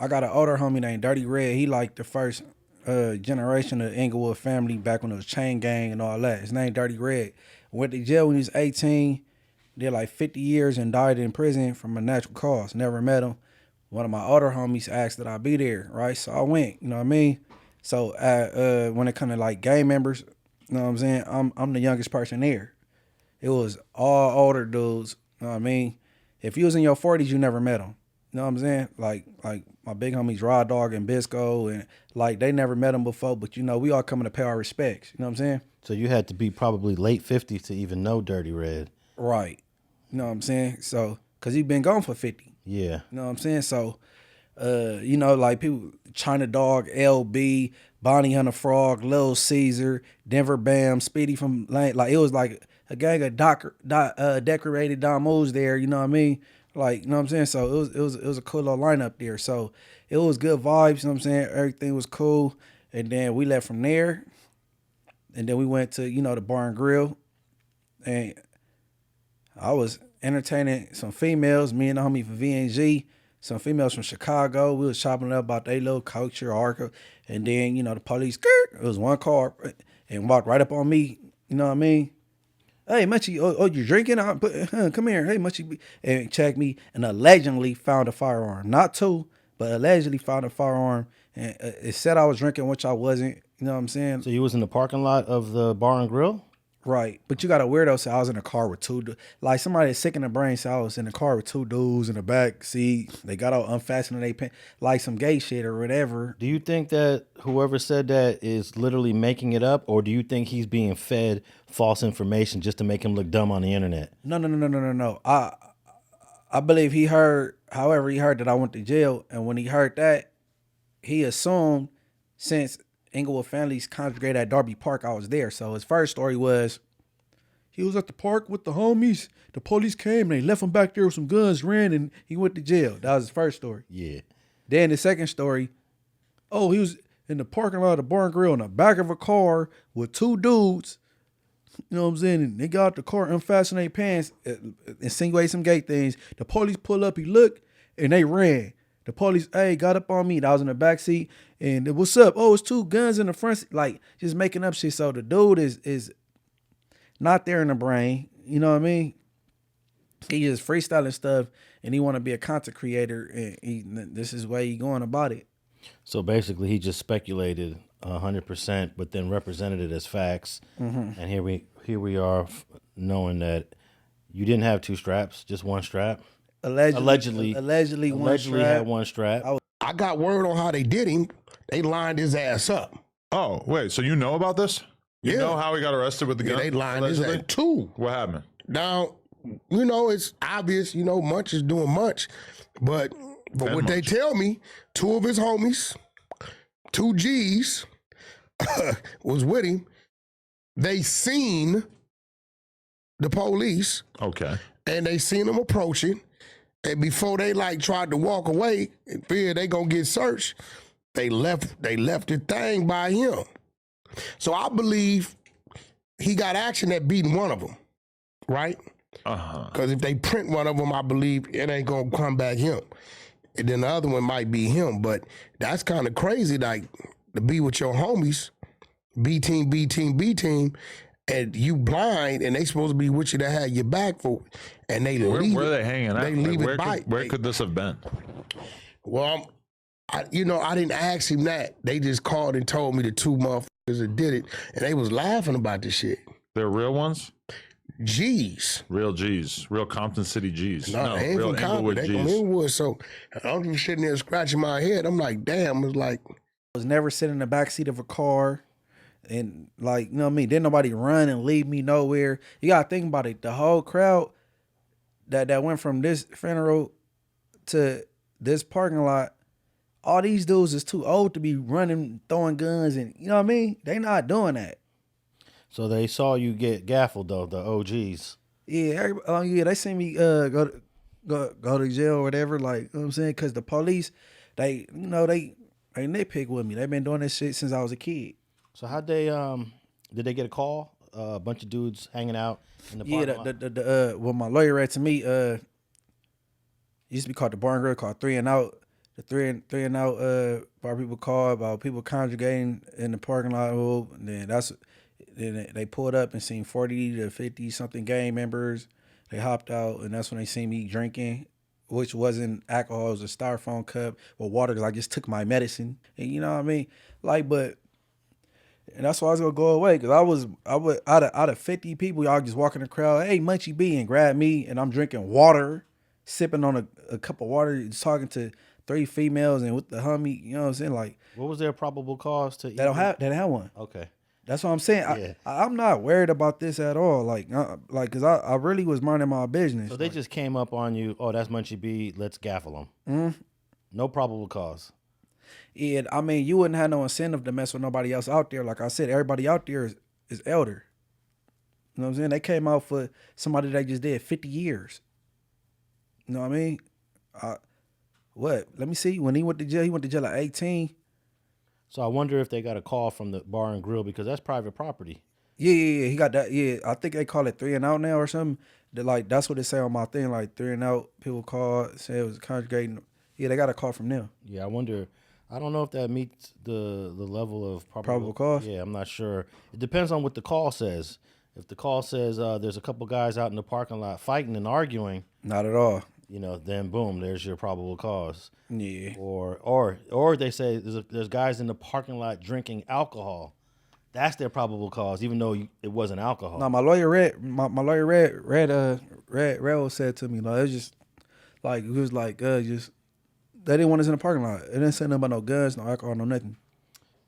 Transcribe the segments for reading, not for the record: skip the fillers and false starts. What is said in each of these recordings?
I got an older homie named Dirty Red. He like the first generation of Inglewood family back when it was chain gang and all that. His name Dirty Red. Went to jail when he was 18. Did like 50 years and died in prison from a natural cause. Never met him. One of my older homies asked that I be there, right? So I went, you know what I mean? So when it comes to like gang members, you know what I'm saying? I'm the youngest person there. It was all older dudes, you know what I mean? If you was in your 40s, you never met them. You know what I'm saying? Like my big homies Raw Dog and Bisco, and like they never met him before, but you know, we all coming to pay our respects. You know what I'm saying? So you had to be probably late 50s to even know Dirty Red. Right. You know what I'm saying? So, cause he been gone for 50. Yeah. You know what I'm saying? So, you know, like people, China Dog, LB, Bonnie Hunter Frog, Lil Caesar, Denver Bam, Speedy from Lane. Like it was like a gang of decorated Damos there. You know what I mean? Like, you know what I'm saying? So it was a cool little lineup there. So it was good vibes. You know what I'm saying? Everything was cool. And then we left from there. And then we went to, you know, the bar and grill. And I was entertaining some females, me and the homie from VNG, some females from Chicago. We was chopping it up about their little culture, arca. And then, you know, the police, it was one car and walked right up on me. You know what I mean? Hey, Munchie, oh, you drinking? Come here. Hey, Munchie. And checked me and allegedly found a firearm. Not two, but allegedly found a firearm. And it said I was drinking, which I wasn't. You know what I'm saying? So you was in the parking lot of the bar and grill? Right. But you got a weirdo say I was in a car with two like somebody that's sick in the brain said I was in a car with two dudes in the back seat. They got out unfastening their pants, like some gay shit or whatever. Do you think that whoever said that is literally making it up, or do you think he's being fed false information just to make him look dumb on the internet? No. I believe he heard that I went to jail, and when he heard that, he assumed since Inglewood families congregated at Darby Park, I was there. So his first story was he was at the park with the homies. The police came and they left him back there with some guns, ran, and he went to jail. That was his first story. Yeah. Then the second story, he was in the parking lot of the bar and grill in the back of a car with two dudes. You know what I'm saying? And they got out the car, unfastened their pants, insinuate some gay things. The police pull up, he looked, and they ran. The police, got up on me. I was in the back seat, and what's up? Oh, it's two guns in the front seat. Like, just making up shit. So the dude is not there in the brain. You know what I mean? He just freestyling stuff, and he want to be a content creator, and this is the way he going about it. So basically, he just speculated 100%, but then represented it as facts. Mm-hmm. And here we are, knowing that you didn't have two straps, just one strap. Allegedly had one strap. I got word on how they did him. They lined his ass up. Oh, wait. So you know about this? You know how he got arrested with the gun? They lined his ass too. What happened? Now, you know, it's obvious, you know, Munch is doing Munch. But what they tell me, two of his homies, two G's, was with him. They seen the police. Okay. And they seen him approaching. And before they tried to walk away and feared they gonna get searched, they left the thing by him. So I believe he got action at beating one of them, right? Because if they print one of them, I believe it ain't gonna come back him. And then the other one might be him. But that's kind of crazy, like to be with your homies, B team. And you blind, and they supposed to be with you to have your back for, and they leave. Where are they hanging out? They leave it by. Where could this have been? Well, I didn't ask him that. They just called and told me the two motherfuckers that did it, and they was laughing about this shit. They're real ones? G's. Real G's. Real Compton City G's. No, they ain't real from Compton. They from Inglewood. So I'm just sitting there scratching my head. I'm like, damn. It's like, I was never sitting in the backseat of a car. And like, you know what I mean? Didn't nobody run and leave me nowhere. You gotta think about it. The whole crowd that went from this funeral to this parking lot, all these dudes is too old to be running, throwing guns, and you know what I mean? They not doing that. So they saw you get gaffled though, the OGs. Yeah, they seen me go to jail or whatever. Like, you know what I'm saying? Because the police, they nitpick with me. They've been doing this shit since I was a kid. So how'd they did they get a call? A bunch of dudes hanging out in the parking lot? What my lawyer read to me, used to be called the Bar and Grill, called 3 and Out. the three and out bar people called about people congregating in the parking lot. And then they pulled up and seen 40 to 50 something gang members. They hopped out, and that's when they seen me drinking, which wasn't alcohol. It was a styrofoam cup with water because I just took my medicine. And you know what I mean? Like, but. And that's why I was gonna go away because I would out of 50 people, y'all just walk in the crowd, hey Munchie B, and grab me, and I'm drinking water, sipping on a cup of water, just talking to 3 females and with the homie, you know what I'm saying? Like, What was their probable cause to? they don't have one. Okay. That's what I'm saying. Yeah. I'm not worried about this at all. Like cause I really was minding my business. So they just came up on you. Oh, that's Munchie B. Let's gaffle him. No probable cause. Yeah, I mean, you wouldn't have no incentive to mess with nobody else out there. Like I said, everybody out there is elder. You know what I'm saying? They came out for somebody that just did 50 years. You know what I mean? What? Let me see. When he went to jail at 18. So I wonder if they got a call from the bar and grill because that's private property. Yeah. He got that. Yeah, I think they call it 3 and out now or something. That's what they say on my thing. Like 3 and out. People call, say it was congregating. Yeah, they got a call from them. Yeah, I wonder. I don't know if that meets the level of Probable cause? Yeah, I'm not sure. It depends on what the call says. If the call says there's a couple guys out in the parking lot fighting and arguing, Not at all. then boom, there's your probable cause. Yeah. Or they say there's guys in the parking lot drinking alcohol. That's their probable cause, even though it wasn't alcohol. No, my lawyer read said to me, like, it was just like, it was like, just they didn't want us in the parking lot. It didn't say nothing about no guns, no alcohol, no nothing.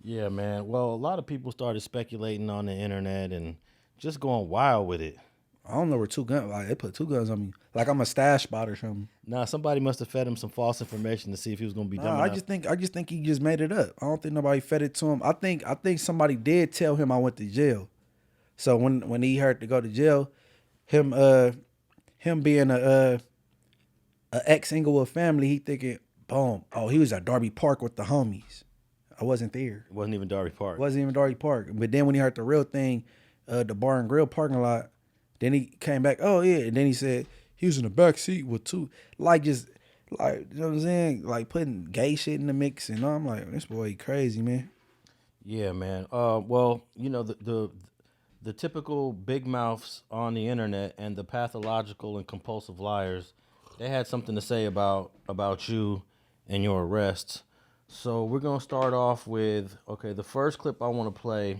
Yeah, man. Well, a lot of people started speculating on the internet and just going wild with it. I don't know where 2 guns. Like they put 2 guns on me, like I'm a stash spot or something. Nah, somebody must have fed him some false information to see if he was gonna be dumb I enough. just think he just made it up. I don't think nobody fed it to him. I think somebody did tell him I went to jail. So when he heard to go to jail, him being a ex Inglewood family, he thinking, boom, oh, he was at Darby Park with the homies. I wasn't there. It wasn't even Darby Park. It wasn't even Darby Park. But then when he heard the real thing, the bar and grill parking lot, then he came back, oh yeah, and then he said he was in the back seat with 2, like you know what I'm saying, like putting gay shit in the mix, and I'm like, this boy crazy, man. Yeah, man. Well, the typical big mouths on the internet and the pathological and compulsive liars, they had something to say about you and your arrests. So we're gonna start off with the first clip I want to play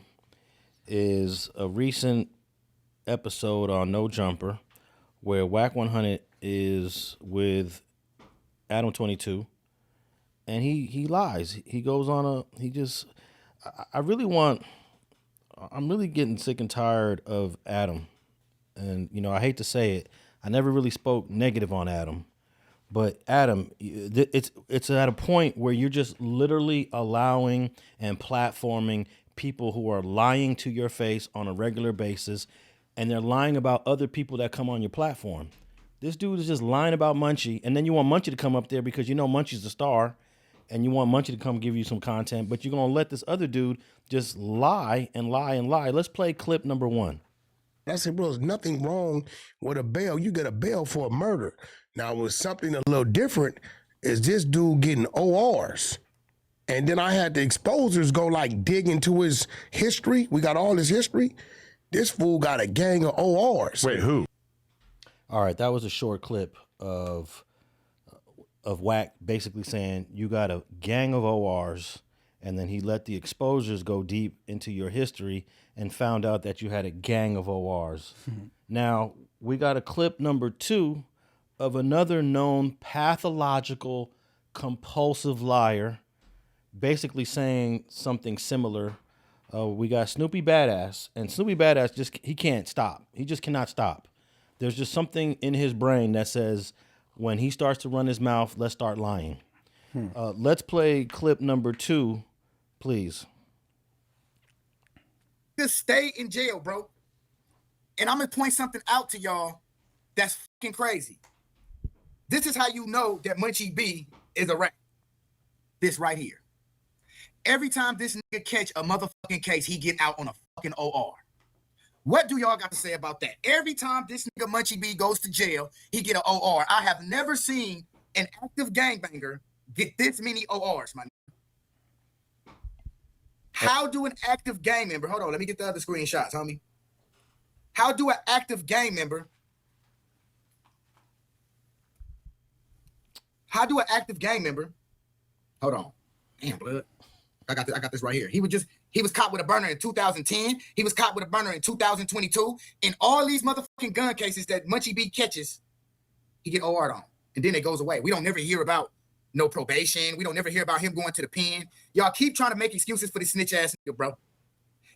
is a recent episode on No Jumper where Wack100 is with Adam 22 and he lies. He goes on I'm really getting sick and tired of Adam. And I hate to say it, I never really spoke negative on Adam. But Adam, it's at a point where you're just literally allowing and platforming people who are lying to your face on a regular basis, and they're lying about other people that come on your platform. This dude is just lying about Munchie, and then you want Munchie to come up there because Munchie's the star, and you want Munchie to come give you some content, but you're going to let this other dude just lie and lie and lie. Let's play clip number 1. I said, bro, there's nothing wrong with a bail. You get a bail for a murder. Now, with something a little different is this dude getting ORs. And then I had the exposers go like dig into his history. We got all his history. This fool got a gang of ORs. Wait, who? All right, that was a short clip of Wack basically saying you got a gang of ORs, and then he let the exposures go deep into your history and found out that you had a gang of ORs. Now, we got a clip number 2 of another known pathological, compulsive liar, basically saying something similar. We got Snoopy Badass, and Snoopy Badass he can't stop. He just cannot stop. There's just something in his brain that says when he starts to run his mouth, let's start lying. Let's play clip number 2, please. Just stay in jail, bro. And I'm gonna point something out to y'all that's fucking crazy. This is how you know that Munchie B is a rat. This right here. Every time this nigga catch a motherfucking case, he get out on a fucking OR. What do y'all got to say about that? Every time this nigga Munchie B goes to jail, he get an OR. I have never seen an active gangbanger get this many ORs, my nigga. How do an active gang member, hold on, let me get the other screenshots, homie. How do an active gang member, hold on, damn blood, I got this right here. He was caught with a burner in 2010. He was caught with a burner in 2022. In all these motherfucking gun cases that Munchie B catches, he get OR'd on. And then it goes away. We don't never hear about no probation. We don't never hear about him going to the pen. Y'all keep trying to make excuses for this snitch ass nigga, bro.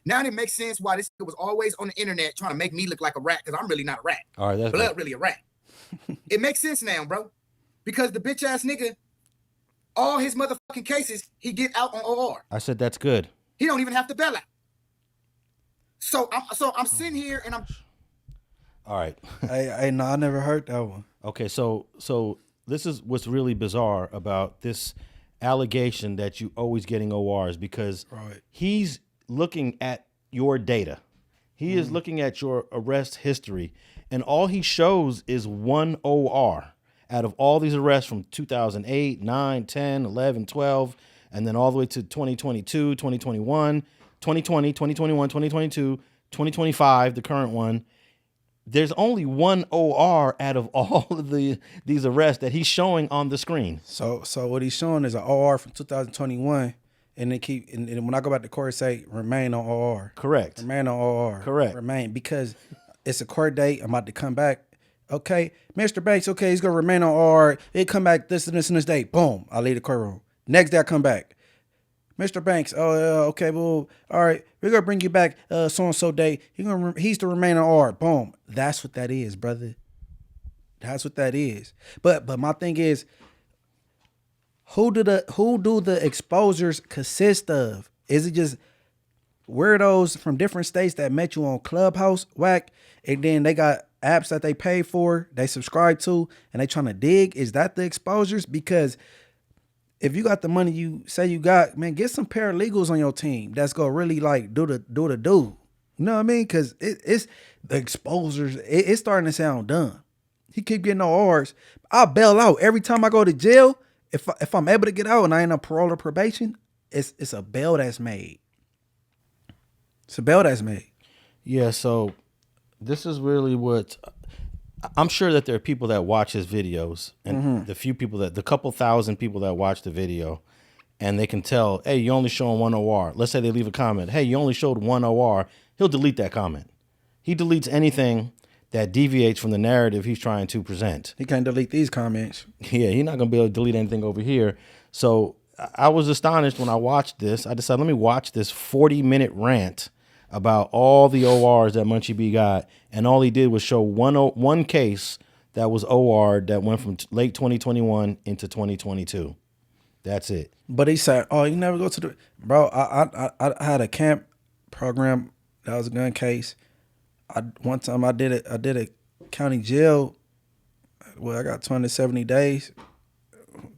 Now it makes sense why this nigga was always on the internet trying to make me look like a rat, because I'm really not a rat. All right, that's blood really a rat. It makes sense now, bro. Because the bitch ass nigga, all his motherfucking cases, he get out on OR. I said that's good. He don't even have to bail out. So I'm sitting here and I'm. All right. No, I never heard that one. Okay, so this is what's really bizarre about this allegation that you always getting ORs, because he's looking at your data. He is looking at your arrest history, and all he shows is one OR out of all these arrests from 2008, 9, 10, 11, 12, and then all the way to 2022, 2021, 2020, 2021, 2022, 2025, the current one. There's only one OR out of all of these arrests that he's showing on the screen. So what he's showing is an OR from 2021, and then and when I go back to court, say remain on OR. Correct. Remain on OR. Correct. Remain, because it's a court date. I'm about to come back. Okay, Mr. Banks. Okay, he's gonna remain on OR. It come back this and this and this date. Boom. I leave the courtroom. Next day I come back. Mr. Banks, okay, well, all right, we're gonna bring you back so and so day. He's to remain on OR. Boom. That's what that is, brother. That's what that is. But my thing is, who do the exposures consist of? Is it just weirdos from different states that met you on Clubhouse, Wack, and then they got apps that they pay for, they subscribe to, and they trying to dig? Is that the exposures? Because if you got the money you say you got, man, get some paralegals on your team that's gonna really like do the do. You know what I mean? Because it's the exposures. It's starting to sound dumb. He keep getting ORs. I'll bail out every time I go to jail. If I'm able to get out and I ain't on parole or probation, it's a bail that's made. It's a bail that's made. Yeah. So this is really what. I'm sure that there are people that watch his videos, and the couple thousand people that watch the video, and they can tell, hey, you only showing one OR. Let's say they leave a comment, hey, you only showed one OR. He'll delete that comment. He deletes anything that deviates from the narrative he's trying to present. He can't delete these comments. Yeah, he's not going to be able to delete anything over here. So I was astonished when I watched this. I decided, let me watch this 40-minute rant about all the ORs that Munchie B got, and all he did was show one case that was OR that went from late 2021 into 2022. That's it. But he said, "Oh, you never go to the bro." I had a camp program that was a gun case. One time I did a county jail. Well, I got 270 days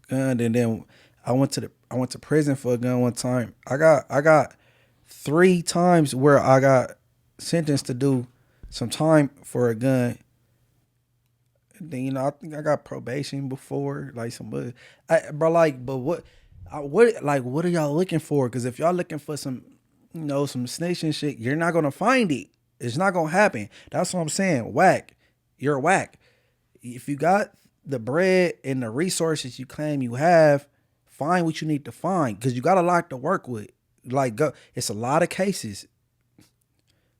gun, and then I went to prison for a gun one time. I got 3 times where I got sentenced to do some time for a gun. And then, I think I got probation before, like some, but what are y'all looking for? Because if y'all looking for some snitching shit, you're not gonna find it. It's not gonna happen. That's what I'm saying. Wack, you're whack. If you got the bread and the resources you claim you have, find what you need to find, because you got a lot to work with. It's a lot of cases,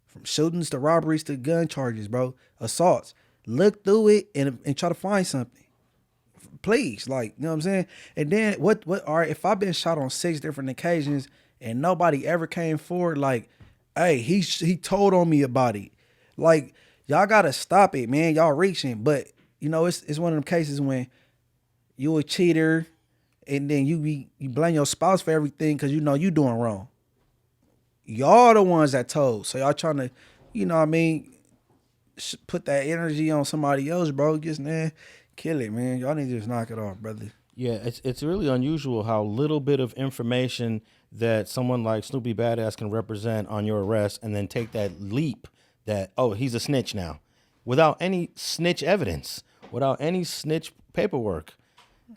from shootings to robberies to gun charges, bro, assaults. Look through it and try to find something, please. You know what I'm saying? And then what? All right, if I've been shot on 6 different occasions and nobody ever came forward, hey, he told on me about it. Y'all gotta stop it, man. Y'all reaching, but it's one of them cases when you a cheater. And then you blame your spouse for everything because you doing wrong. Y'all the ones that told. So y'all trying to, put that energy on somebody else, bro. Just, kill it, man. Y'all need to just knock it off, brother. Yeah, it's really unusual how little bit of information that someone like Snoopy Badass can represent on your arrest, and then take that leap that, oh, he's a snitch now, without any snitch evidence, without any snitch paperwork.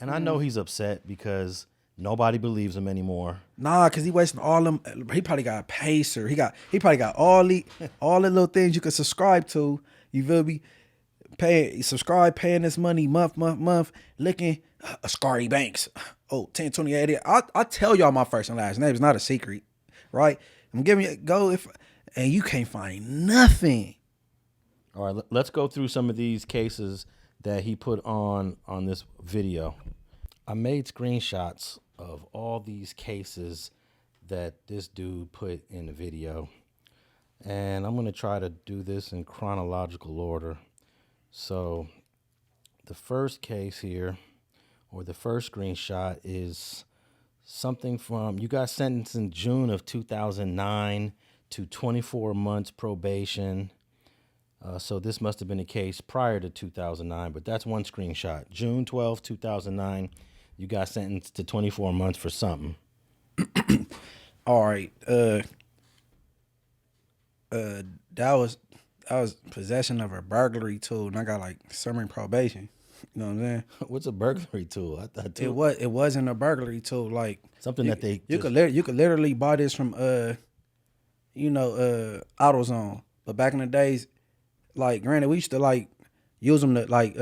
And I know he's upset because nobody believes him anymore. Nah, cause he wasting all them. He probably got a Pacer. He probably got all the little things you can subscribe to. You feel me? Paying this money month, looking Scary Banks. Oh, 10, 20, 80. I tell y'all my first and last name. It's not a secret, right? I'm giving you a go and you can't find nothing. All right, let's go through some of these cases that he put on this video. I made screenshots of all these cases that this dude put in the video. And I'm going to try to do this in chronological order. So the first case here, or the first screenshot, is something from, you got sentenced in June of 2009 to 24 months probation. So this must have been a case prior to 2009, but that's one screenshot. June 12, 2009, you got sentenced to 24 months for something. All right. That was possession of a burglary tool, and I got like summary probation. You know what I'm saying? What's a burglary tool? I thought It wasn't a burglary tool. Like something that they you could literally buy this from AutoZone. But back in the days, like granted, we used to like use them to like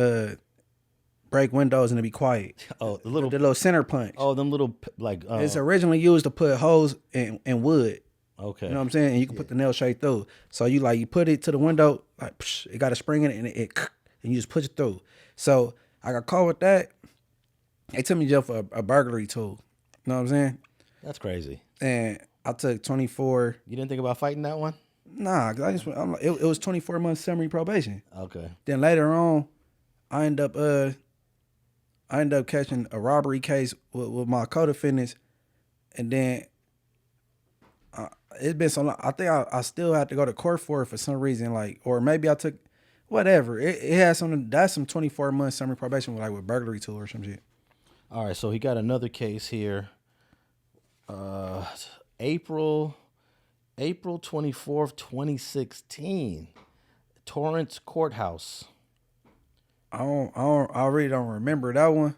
break windows and to be quiet. Oh, the The little center punch. Oh, them little like. It's originally used to put holes in wood. Okay. You know what I'm saying? And you can put the nail straight through. So you put it to the window, like psh, it got a spring in it, and you just push it through. So I got caught with that. They took me to jail for a burglary tool. You know what I'm saying? That's crazy. And I took 24. You didn't think about fighting that one? Nah, cause it was 24 months summary probation. Okay. Then later on, I end up catching a robbery case with my co-defendants, and then it's been so long. I think I still have to go to court for it for some reason, like, or maybe I took whatever. It has some 24 months summary probation with burglary tool or some shit. All right, so he got another case here. April 24th, 2016, Torrance Courthouse. I really don't remember that one.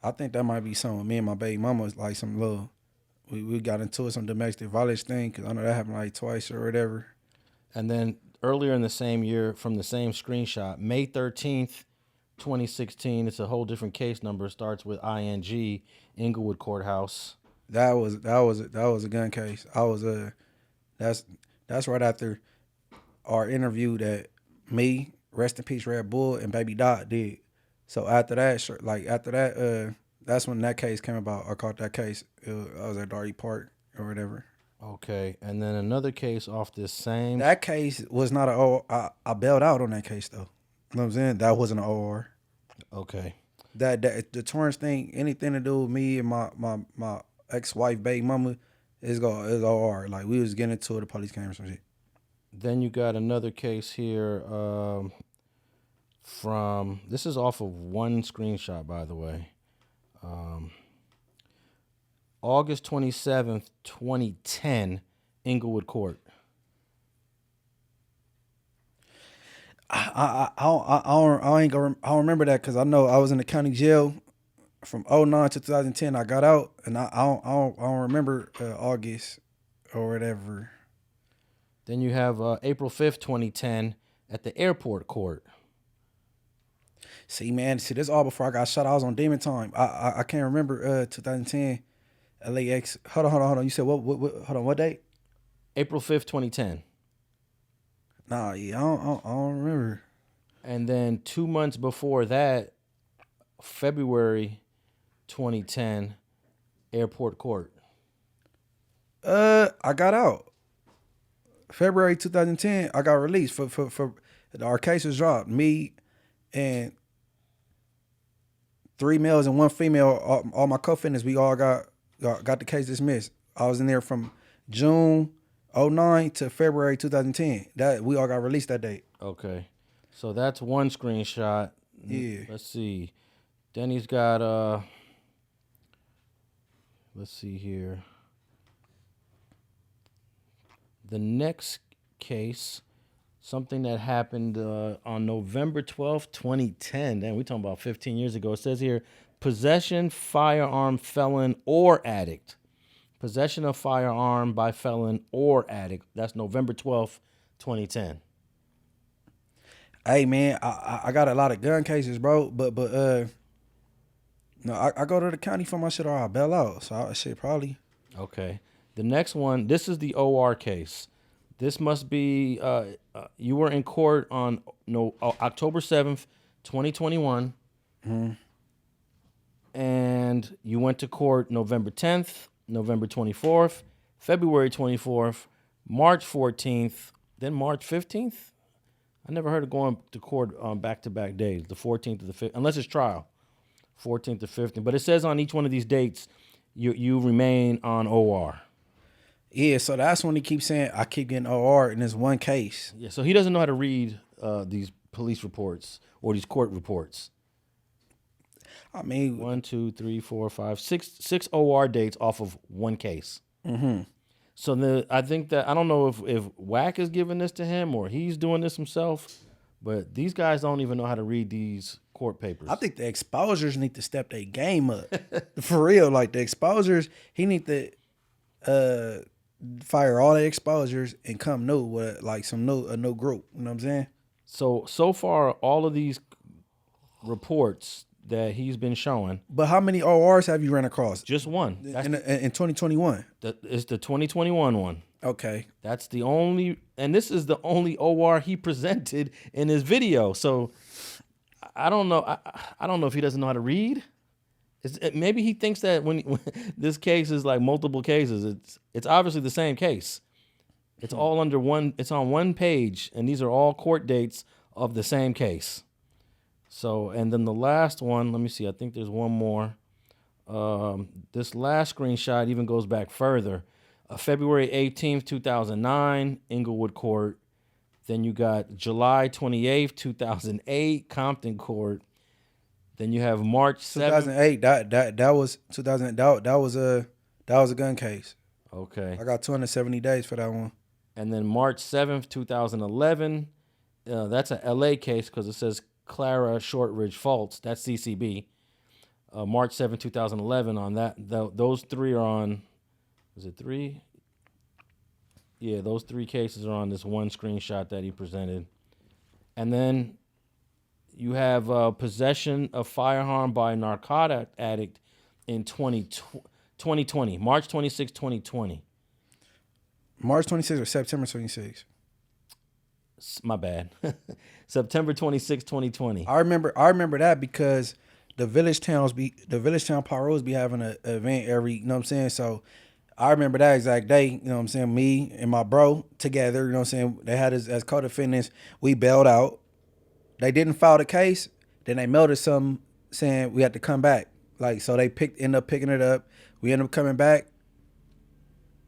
I think that might be something me and my baby mama was like some little. We got into some domestic violence thing because I know that happened like twice or whatever. And then earlier in the same year, from the same screenshot, May 13th, 2016. It's a whole different case number. It starts with ING, Inglewood Courthouse. That was a gun case. That's right after our interview that me, rest in peace, Red Bull, and Baby Dot did. So after that, that's when that case came about. I caught that case. I was at Darty Park or whatever. Okay, and then another case off this same. That case was not an OR. I bailed out on that case though. You know what I'm saying? That wasn't an OR. Okay. That the Torrance thing, anything to do with me and my ex-wife, baby mama, is OR. Like we was getting into it, the police came or some shit. Then you got another case here from, this is off of one screenshot, by the way. August 27th, 2010, Inglewood Court. I don't remember that because I know I was in the county jail from 2009 to 2010. I got out and I don't remember August or whatever. Then you have April 5th, 2010, at the airport court. See, this all before I got shot. I was on demon time. I can't remember 2010 LAX. Hold on. You said what? Hold on. What date? April 5th, 2010. Nah, yeah, I don't remember. And then 2 months before that, February 2010, airport court. I got out. February 2010, I got released for our case was dropped. Me and 3 males and 1 female, all my co-defendants, we all got the case dismissed. I was in there from June 2009 to February 2010. That we all got released that date. Okay. So that's one screenshot. Yeah. Let's see. Then he's got let's see here. The next case something that happened on November 12th, 2010. Damn, we talking about 15 years ago. It says here, possession, firearm, felon, or addict. Possession of firearm by felon or addict. That's November 12th, 2010. Hey man, I got a lot of gun cases, bro. But no, I go to the county for my shit or I bail out. So shit probably. Okay. The next one, this is the OR case. This must be, you were in court on October 7th, 2021. And you went to court November 10th, November 24th, February 24th, March 14th, then March 15th. I never heard of going to court on back-to-back days, the 14th to the 15th, unless it's trial, 14th to 15th. But it says on each one of these dates, you remain on OR. Yeah, so that's when he keeps saying I keep getting OR in this one case. Yeah, so he doesn't know how to read these police reports or these court reports. I mean, 1, 2, 3, 4, 5, 6 OR dates off of one case. So I think that, I don't know if Wack is giving this to him or he's doing this himself, but these guys don't even know how to read these court papers. I think the exposures need to step their game up. For real, like the exposures, he need to fire all the exposures and come new with like a new group. You know what I'm saying? So far, all of these reports that he's been showing. But how many ORs have you run across? Just one. In 2021. It's the 2021 one. Okay. That's the only, and this is the only OR he presented in his video. So I don't know. I don't know if he doesn't know how to read. Maybe he thinks that when this case is like multiple cases, it's obviously the same case. It's all under one. It's on one page, and these are all court dates of the same case. So, and then the last one, let me see. I think there's one more. This last screenshot even goes back further. February 18th, 2009, Inglewood Court. Then you got July 28th, 2008, Compton Court. Then you have March 7th. 2008. That was 2000. That was a gun case. Okay. I got 270 days for that one. And then March 7th, 2011. That's a LA case because it says Clara Shortridge Faults. That's CCB. March 7th, 2011 on that. Those three are on, is it three? Yeah, those three cases are on this one screenshot that he presented. And then you have possession of firearm by a narcotic addict in 2020, March 26, 2020. March 26 or September 26? My bad. September 26, 2020. I remember that because the village town pyros be having an event every, you know what I'm saying? So I remember that exact day, you know what I'm saying? Me and my bro together, you know what I'm saying? They had us as co-defendants. We bailed out. They didn't file the case. Then they mailed us something saying we had to come back. Like, so they ended up picking it up. We ended up coming back.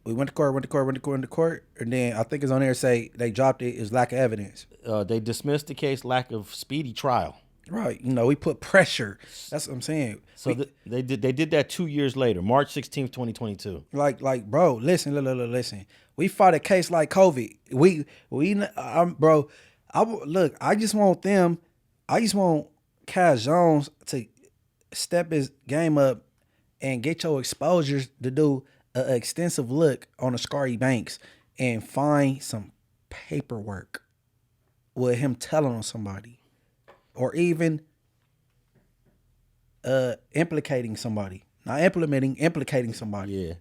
We went to court. And then I think it's on there say they dropped it as lack of evidence. They dismissed the case lack of speedy trial. Right. You know, we put pressure. That's what I'm saying. So they did that 2 years later, March 16th, 2022. Like, bro, listen. We fought a case like COVID. I just want Cash Jones to step his game up and get your exposures to do an extensive look on the Scary Banks and find some paperwork with him telling on somebody or even implicating somebody. Not implementing, implicating somebody.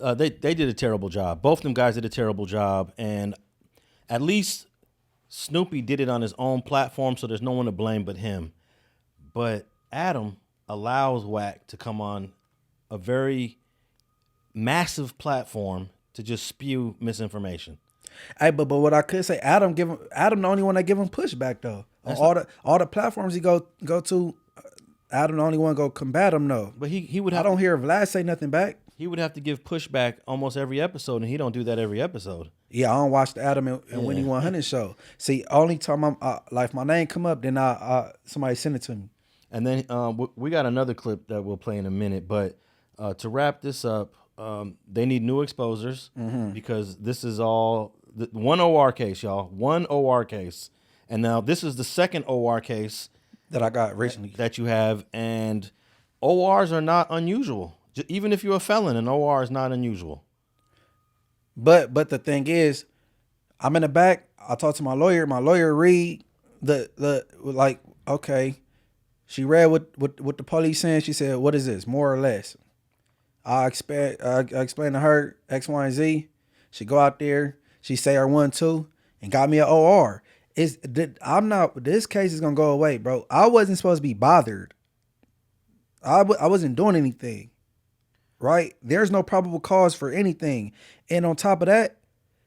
Yeah. They did a terrible job. Both of them guys did a terrible job. And at least Snoopy did it on his own platform, so there's no one to blame but him. But Adam allows Wack to come on a very massive platform to just spew misinformation. Hey, but what I could say, Adam the only one that give him pushback though. On all the platforms he go to, Adam the only one go combat him though. But he would have. I don't hear Vlad say nothing back. He would have to give pushback almost every episode, and he don't do that every episode. Yeah, I don't watch the Adam and Winnie 100 show. See, only time I'm like my name come up, then somebody send it to me. And then we got another clip that we'll play in a minute. But to wrap this up, they need new exposers because this is all one OR case, y'all. One OR case. And now this is the second OR case that I got recently that you have. And ORs are not unusual. Even if you're a felon, an OR is not unusual. But the thing is, I'm in the back. I talk to my lawyer. My lawyer read the like, okay. She read what the police saying. She said, "What is this? More or less?" I explained to her X, Y, and Z. She go out there. She say her 1, 2, and got me an OR. This case is gonna go away, bro. I wasn't supposed to be bothered. I wasn't doing anything, right? There's no probable cause for anything. And on top of that,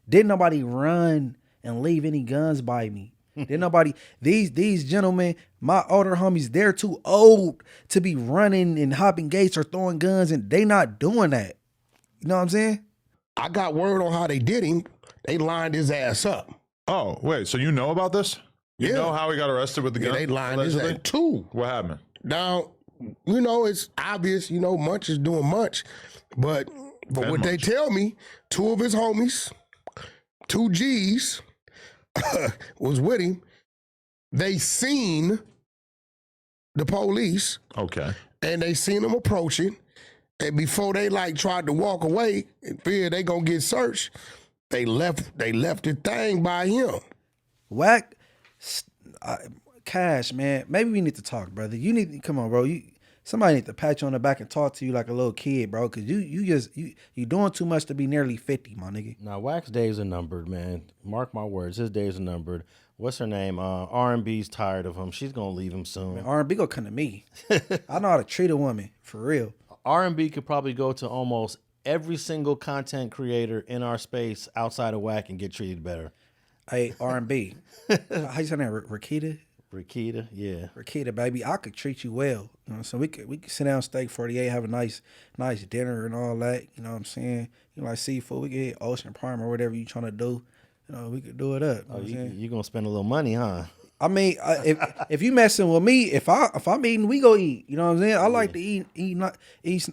didn't nobody run and leave any guns by me. Didn't nobody, these gentlemen, my older homies, they're too old to be running and hopping gates or throwing guns, and they not doing that. You know what I'm saying? I got word on how they did him. They lined his ass up. Oh, wait. So you know about this? You know how he got arrested with the gun? Yeah, they lined his allegedly? ass too. What happened? Now, it's obvious, Munch is doing Munch. But what they tell me, 2 of his homies, 2 G's, was with him. They seen the police. Okay. And they seen him approaching. And before they tried to walk away and feared they gonna get searched, they left the thing by him. Wack, Cash, man. Maybe we need to talk, brother. You need to come on, bro. Somebody need to pat you on the back and talk to you like a little kid, bro. Cause you doing too much to be nearly 50, my nigga. Now, Wack's days are numbered, man. Mark my words, his days are numbered. What's her name? R&B's tired of him. She's gonna leave him soon. Man, R&B gonna come to me. I know how to treat a woman, for real. R&B could probably go to almost every single content creator in our space outside of Wack and get treated better. Hey, R&B. How you say that? Rakita? Rakita, yeah. Rakita, baby, I could treat you well. You know, so we could sit down, steak 48, have a nice dinner and all that. You know what I'm saying? You like seafood, we could hit Ocean Prime or whatever you trying to do. We could do it up. You gonna spend a little money, huh? I mean, if you messing with me, if I'm eating, we go eat. You know what I'm saying? I like to eat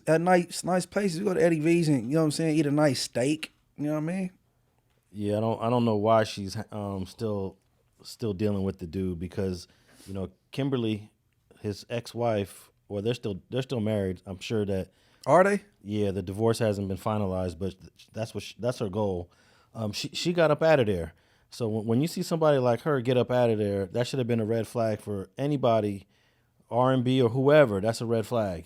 at nice places. We go to Eddie V's and you know what I'm saying, eat a nice steak. You know what I mean? Yeah, I don't know why she's still dealing with the dude because Kimberly, his ex-wife, or they're still married. I'm sure that are they? Yeah, the divorce hasn't been finalized, but that's her goal. She got up out of there. So when you see somebody like her get up out of there, that should have been a red flag for anybody, R&B or whoever. That's a red flag.